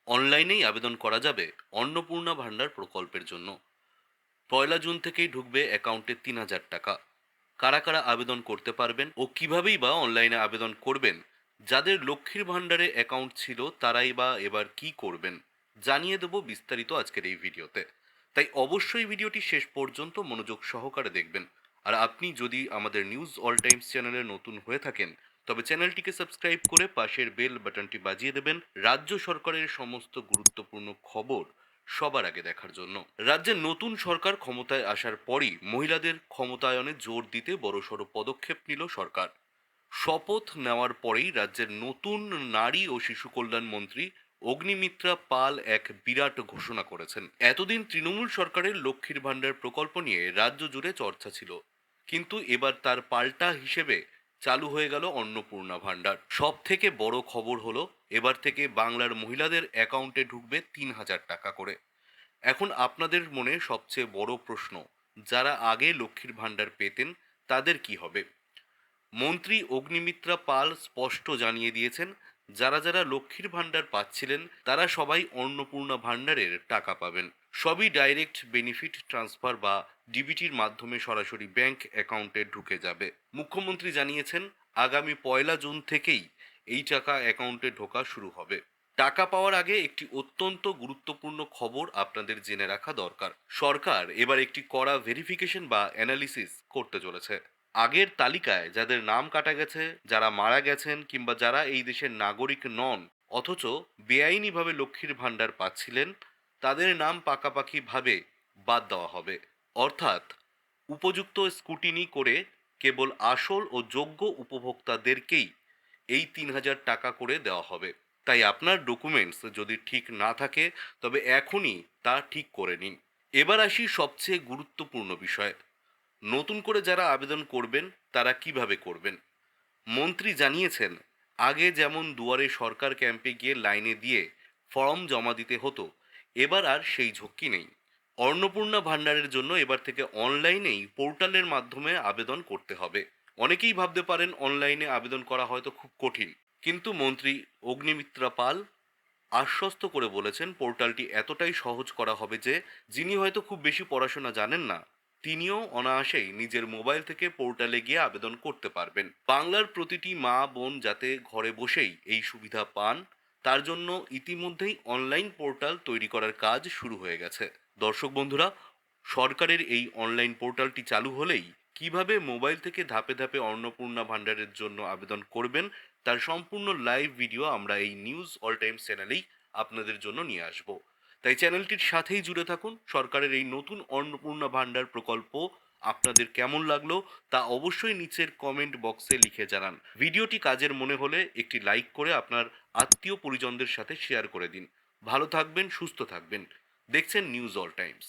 অনলাইনেই আবেদন করা যাবে অন্নপূর্ণা ভান্ডার প্রকল্পের জন্য। 1 জুন থেকেই ঢুকবে অ্যাকাউন্টে 3,000 টাকা। কারা কারা আবেদন করতে পারবেন ও কিভাবেই বা অনলাইনে আবেদন করবেন, যাদের লক্ষ্মীর ভান্ডারে অ্যাকাউন্ট ছিল তারাই বা এবার কি করবেন, জানিয়ে দেবো বিস্তারিত আজকের এই ভিডিওতে। তাই অবশ্যই ভিডিওটি শেষ পর্যন্ত মনোযোগ সহকারে দেখবেন। আর আপনি যদি আমাদের নিউজ অল টাইমস চ্যানেলে নতুন হয়ে থাকেন, তবে চ্যানেলটিকে সাবস্ক্রাইব করে পাশের বেল বাটনটি বাজিয়ে দেবেন রাজ্য সরকারের সমস্ত গুরুত্বপূর্ণ খবর সবার আগে দেখার জন্য। রাজ্যের নতুন সরকার ক্ষমতায় আসার পরই মহিলাদের ক্ষমতায়নে জোর দিতে বড়সড় পদক্ষেপ নিল সরকার। শপথ নেওয়ার পরেই রাজ্যের নতুন নারী ও শিশু কল্যাণ মন্ত্রী অগ্নিমিত্রা পাল এক বিরাট ঘোষণা করেছেন। এতদিন তৃণমূল সরকারের লক্ষ্মীর ভাণ্ডার প্রকল্প নিয়ে রাজ্য জুড়ে চর্চা ছিল, কিন্তু এবার তার পাল্টা হিসেবে চালু হয়ে গেল অন্নপূর্ণা ভাণ্ডার। সব থেকে বড় খবর হলো, এবার থেকে বাংলার মহিলাদের অ্যাকাউন্টে ঢুকবে 3,000 টাকা করে। এখন আপনাদের মনে সবচেয়ে বড় প্রশ্ন, যারা আগে লক্ষ্মীর ভাণ্ডার পেতেন তাদের কি হবে? মন্ত্রী অগ্নিমিত্রা পাল স্পষ্ট জানিয়ে দিয়েছেন, যারা যারা লক্ষ্মীর ভাণ্ডার পাচ্ছিলেন তারা সবাই অন্নপূর্ণা ভাণ্ডারের টাকা পাবেন। সবই ডাইরেক্ট বেনিফিট ট্রান্সফার বা ডিবিটির মাধ্যমে সরাসরি ব্যাংক অ্যাকাউন্টে ঢুকে যাবে। মুখ্যমন্ত্রী জানিয়েছেন, আগামী 1 জুন থেকেই এই টাকা অ্যাকাউন্টে ঢোকা শুরু হবে। টাকা পাওয়ার আগে একটি অত্যন্ত গুরুত্বপূর্ণ খবর আপনাদের জেনে রাখা দরকার। সরকার এবার একটি কড়া ভেরিফিকেশন বা অ্যানালিসিস করতে চলেছে। আগের তালিকায় যাদের নাম কাটা গেছে, যারা মারা গেছেন কিংবা যারা এই দেশের নাগরিক নন অথচ বেআইনিভাবে লক্ষ্মীর ভাণ্ডার পাচ্ছিলেন, তাদের নাম পাকাপাকিভাবে বাদ দেওয়া হবে। অর্থাৎ উপযুক্ত স্ক্রুটিনি করে কেবল আসল ও যোগ্য উপভোক্তাদেরকেই এই 3,000 টাকা করে দেওয়া হবে। তাই আপনার ডকুমেন্টস যদি ঠিক না থাকে, তবে এখনই তা ঠিক করে নিন। এবার আসি সবচেয়ে গুরুত্বপূর্ণ বিষয়, নতুন করে যারা আবেদন করবেন তারা কিভাবে করবেন। মন্ত্রী জানিয়েছেন, আগে যেমন দুয়ারে সরকার ক্যাম্পে গিয়ে লাইনে দিয়ে ফর্ম জমা দিতে হতো, এবার আর সেই ঝক্কি নেই। অন্নপূর্ণা ভাণ্ডারের জন্য এবার থেকে অনলাইনেই পোর্টালের মাধ্যমে আবেদন করতে হবে। অনেকেই ভাবতে পারেন অনলাইনে আবেদন করা হয়তো খুব কঠিন, কিন্তু মন্ত্রী অগ্নিমিত্রা পাল আশ্বস্ত করে বলেছেন, পোর্টালটি এতটাই সহজ করা হবে যে যিনি হয়তো খুব বেশি পড়াশোনা জানেন না, তিনিও অনায়াসেই নিজের মোবাইল থেকে পোর্টালে গিয়ে আবেদন করতে পারবেন। বাংলার প্রতিটি মা বোন যাতে ঘরে বসেই এই সুবিধা পান, তার জন্য ইতিমধ্যেই অনলাইন পোর্টাল তৈরি করার কাজ শুরু হয়ে গেছে। দর্শক বন্ধুরা, সরকারের এই অনলাইন পোর্টালটি চালু হলেই কিভাবে মোবাইল থেকে ধাপে ধাপে অন্নপূর্ণা ভাণ্ডারের জন্য আবেদন করবেন, তার সম্পূর্ণ লাইভ ভিডিও আমরা এই নিউজ অল টাইমস চ্যানেলেই আপনাদের জন্য নিয়ে আসব। তাই চ্যানেলটির সাথেই জুড়ে থাকুন। সরকারের এই নতুন অন্নপূর্ণা ভাণ্ডার প্রকল্প আপনাদের কেমন লাগলো তা অবশ্যই নিচের কমেন্ট বক্সে লিখে জানান। ভিডিওটি কাজের মনে হলে একটি লাইক করে আপনার আত্মীয় পরিজনদের সাথে শেয়ার করে দিন। ভালো থাকবেন, সুস্থ থাকবেন। দেখছেন নিউজ অল টাইমস।